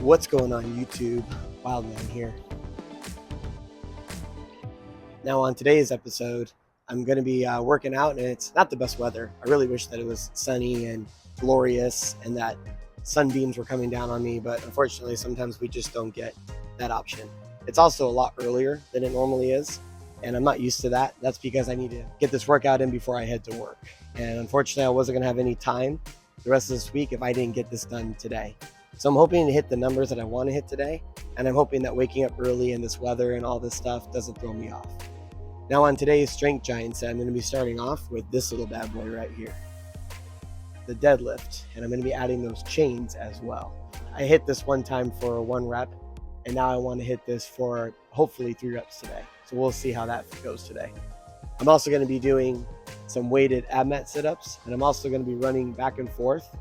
What's going on YouTube? WILDMAN here. Now on today's episode, I'm going to be working out, and it's not the best weather. I really wish that it was sunny and glorious and that sunbeams were coming down on me, but unfortunately sometimes we just don't get that option. It's also a lot earlier than it normally is, and I'm not used to that. That's because I need to get this workout in before I head to work. And unfortunately I wasn't going to have any time the rest of this week if I didn't get this done today. So I'm hoping to hit the numbers that I want to hit today, and I'm hoping that waking up early in this weather and all this stuff doesn't throw me off. Now on today's Strength Giant set, I'm going to be starting off with this little bad boy right here, the deadlift, and I'm going to be adding those chains as well. I hit this one time for 1 rep, and now I want to hit this for hopefully 3 reps today. So we'll see how that goes today. I'm also going to be doing some weighted ab mat sit-ups, and I'm also going to be running back and forth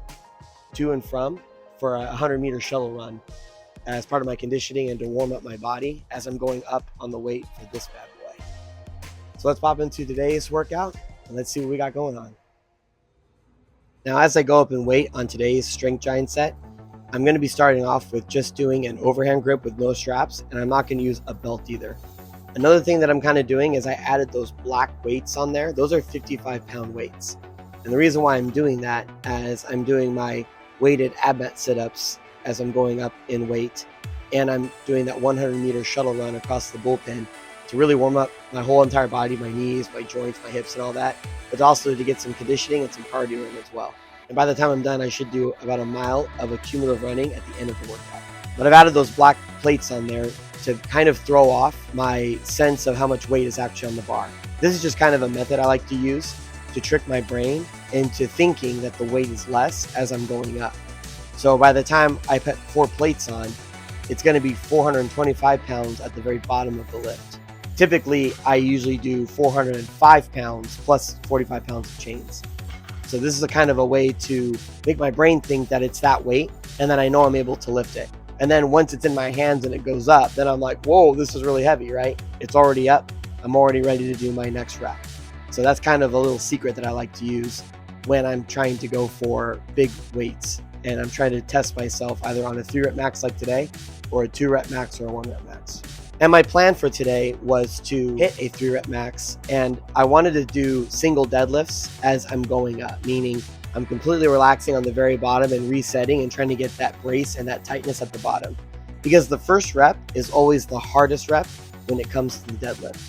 to and from for a 100-meter shuttle run as part of my conditioning and to warm up my body as I'm going up on the weight for this bad boy. So let's pop into today's workout and let's see what we got going on. Now as I go up in weight on today's Strength Giant set, I'm going to be starting off with just doing an overhand grip with no straps, and I'm not going to use a belt either. Another thing that I'm kind of doing is I added those black weights on there. Those are 55-pound weights. And the reason why I'm doing that as I'm doing my weighted ab mat sit-ups as I'm going up in weight, and I'm doing that 100-meter shuttle run across the bullpen to really warm up my whole entire body, my knees, my joints, my hips and all that, but also to get some conditioning and some cardio in as well. And by the time I'm done, I should do about a mile of accumulative running at the end of the workout. But I've added those black plates on there to kind of throw off my sense of how much weight is actually on the bar. This is just kind of a method I like to use to trick my brain into thinking that the weight is less as I'm going up. So by the time I put 4 plates on, it's going to be 425 pounds at the very bottom of the lift. Typically, I usually do 405 pounds plus 45 pounds of chains. So this is a kind of a way to make my brain think that it's that weight, and then I know I'm able to lift it. And then once it's in my hands and it goes up, then I'm like, whoa, this is really heavy, right? It's already up. I'm already ready to do my next rep. So that's kind of a little secret that I like to use when I'm trying to go for big weights. And I'm trying to test myself either on a 3-rep max like today, or a 2-rep max or a 1-rep max. And my plan for today was to hit a 3-rep max, and I wanted to do single deadlifts as I'm going up, meaning I'm completely relaxing on the very bottom and resetting and trying to get that brace and that tightness at the bottom. Because the first rep is always the hardest rep when it comes to the deadlift.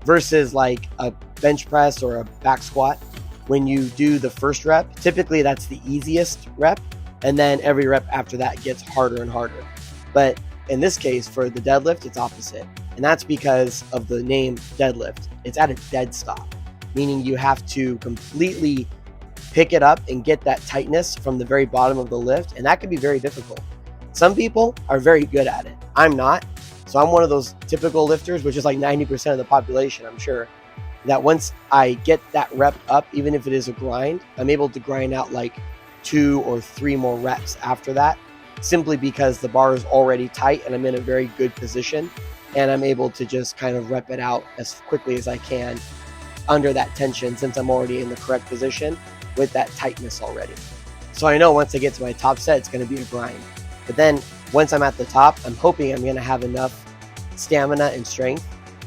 Versus like a bench press or a back squat, when you do the first rep, typically that's the easiest rep, and then every rep after that gets harder and harder. But in this case, for the deadlift, it's opposite. And that's because of the name deadlift. It's at a dead stop, meaning you have to completely pick it up and get that tightness from the very bottom of the lift, and that can be very difficult. Some people are very good at it. I'm not. So I'm one of those typical lifters, which is like 90% of the population, I'm sure, that once I get that rep up, even if it is a grind, I'm able to grind out like 2 or 3 more reps after that, simply because the bar is already tight and I'm in a very good position, and I'm able to just kind of rep it out as quickly as I can under that tension, since I'm already in the correct position with that tightness already. So I know once I get to my top set, it's going to be a grind. But then once I'm at the top, I'm hoping I'm going to have enough stamina and strength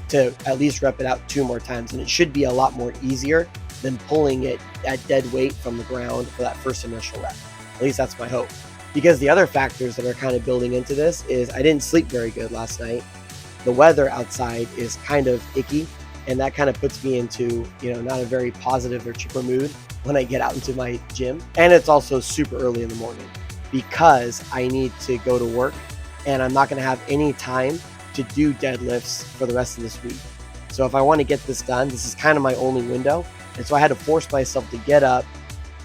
to at least rep it out 2 more times. And it should be a lot more easier than pulling it at dead weight from the ground for that first initial rep. At least that's my hope. Because the other factors that are kind of building into this is I didn't sleep very good last night. The weather outside is kind of icky, and that kind of puts me into, not a very positive or chipper mood when I get out into my gym. And it's also super early in the morning because I need to go to work, and I'm not going to have any time to do deadlifts for the rest of this week. So if I want to get this done, this is kind of my only window. And so I had to force myself to get up,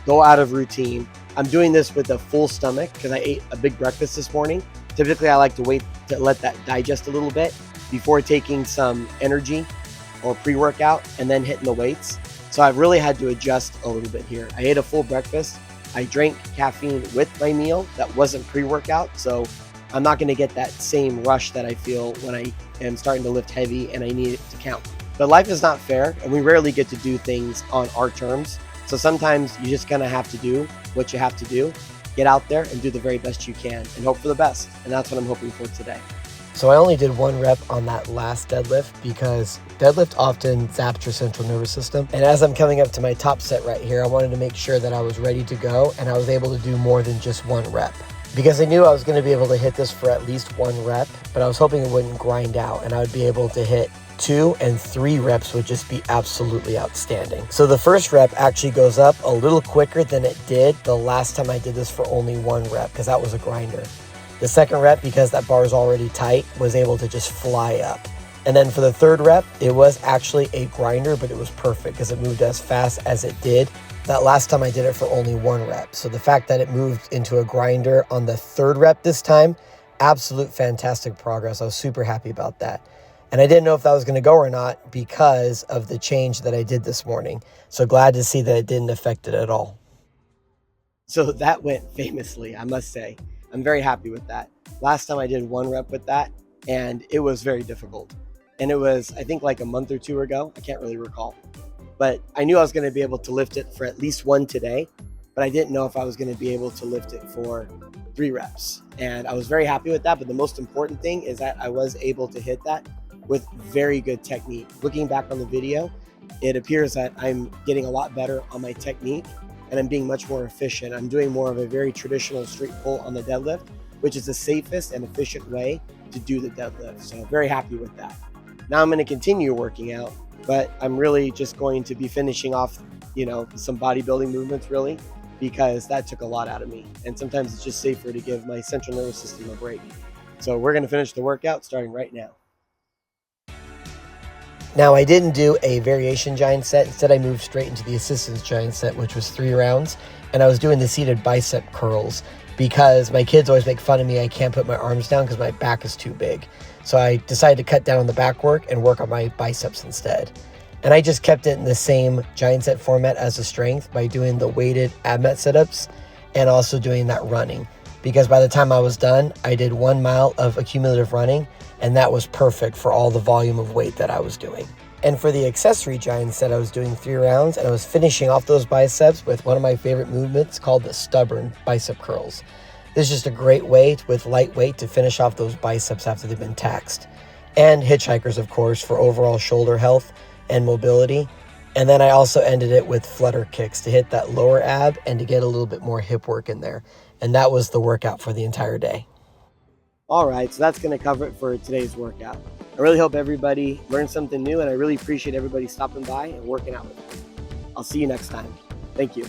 go out of routine. I'm doing this with a full stomach because I ate a big breakfast this morning. Typically I like to wait to let that digest a little bit before taking some energy or pre-workout and then hitting the weights. So I've really had to adjust a little bit here. I ate a full breakfast. I drank caffeine with my meal that wasn't pre-workout. So I'm not going to get that same rush that I feel when I am starting to lift heavy and I need it to count. But life is not fair, and we rarely get to do things on our terms. So sometimes you're just going to have to do what you have to do. get out there and do the very best you can and hope for the best. And that's what I'm hoping for today. So I only did 1 rep on that last deadlift because deadlift often zaps your central nervous system. And as I'm coming up to my top set right here, I wanted to make sure that I was ready to go and I was able to do more than just 1 rep. Because I knew I was going to be able to hit this for at least 1 rep, but I was hoping it wouldn't grind out and I would be able to hit 2 and 3 reps would just be absolutely outstanding. So the first rep actually goes up a little quicker than it did the last time I did this for only 1 rep because that was a grinder. The second rep, because that bar is already tight, was able to just fly up. And then for the third rep, it was actually a grinder, but it was perfect because it moved as fast as it did that last time I did it for only 1 rep. So the fact that it moved into a grinder on the 3rd rep this time, absolute fantastic progress. I was super happy about that. And I didn't know if that was going to go or not because of the change that I did this morning. So glad to see that it didn't affect it at all. So that went famously, I must say. I'm very happy with that. Last time I did 1 rep with that, and it was very difficult. And it was, I think, like a month or 2 ago. I can't really recall. But I knew I was going to be able to lift it for at least 1 today, but I didn't know if I was going to be able to lift it for 3 reps. And I was very happy with that. But the most important thing is that I was able to hit that with very good technique. Looking back on the video, it appears that I'm getting a lot better on my technique and I'm being much more efficient. I'm doing more of a very traditional straight pull on the deadlift, which is the safest and efficient way to do the deadlift. So very happy with that. Now I'm going to continue working out, but I'm really just going to be finishing off, some bodybuilding movements really, because that took a lot out of me. And sometimes it's just safer to give my central nervous system a break. So we're going to finish the workout starting right now. Now I didn't do a variation giant set. Instead I moved straight into the assistance giant set, which was 3 rounds. And I was doing the seated bicep curls because my kids always make fun of me. I can't put my arms down because my back is too big. So I decided to cut down on the back work and work on my biceps instead. And I just kept it in the same giant set format as the strength by doing the weighted ab mat setups and also doing that running. Because by the time I was done, I did 1 mile of accumulative running, and that was perfect for all the volume of weight that I was doing. And for the accessory giant set, I was doing 3 rounds, and I was finishing off those biceps with one of my favorite movements called the stubborn bicep curls. This is just a great way with light weight to finish off those biceps after they've been taxed. And hitchhikers, of course, for overall shoulder health and mobility. And then I also ended it with flutter kicks to hit that lower ab and to get a little bit more hip work in there. And that was the workout for the entire day. All right, so that's going to cover it for today's workout. I really hope everybody learned something new, and I really appreciate everybody stopping by and working out with me. I'll see you next time. Thank you.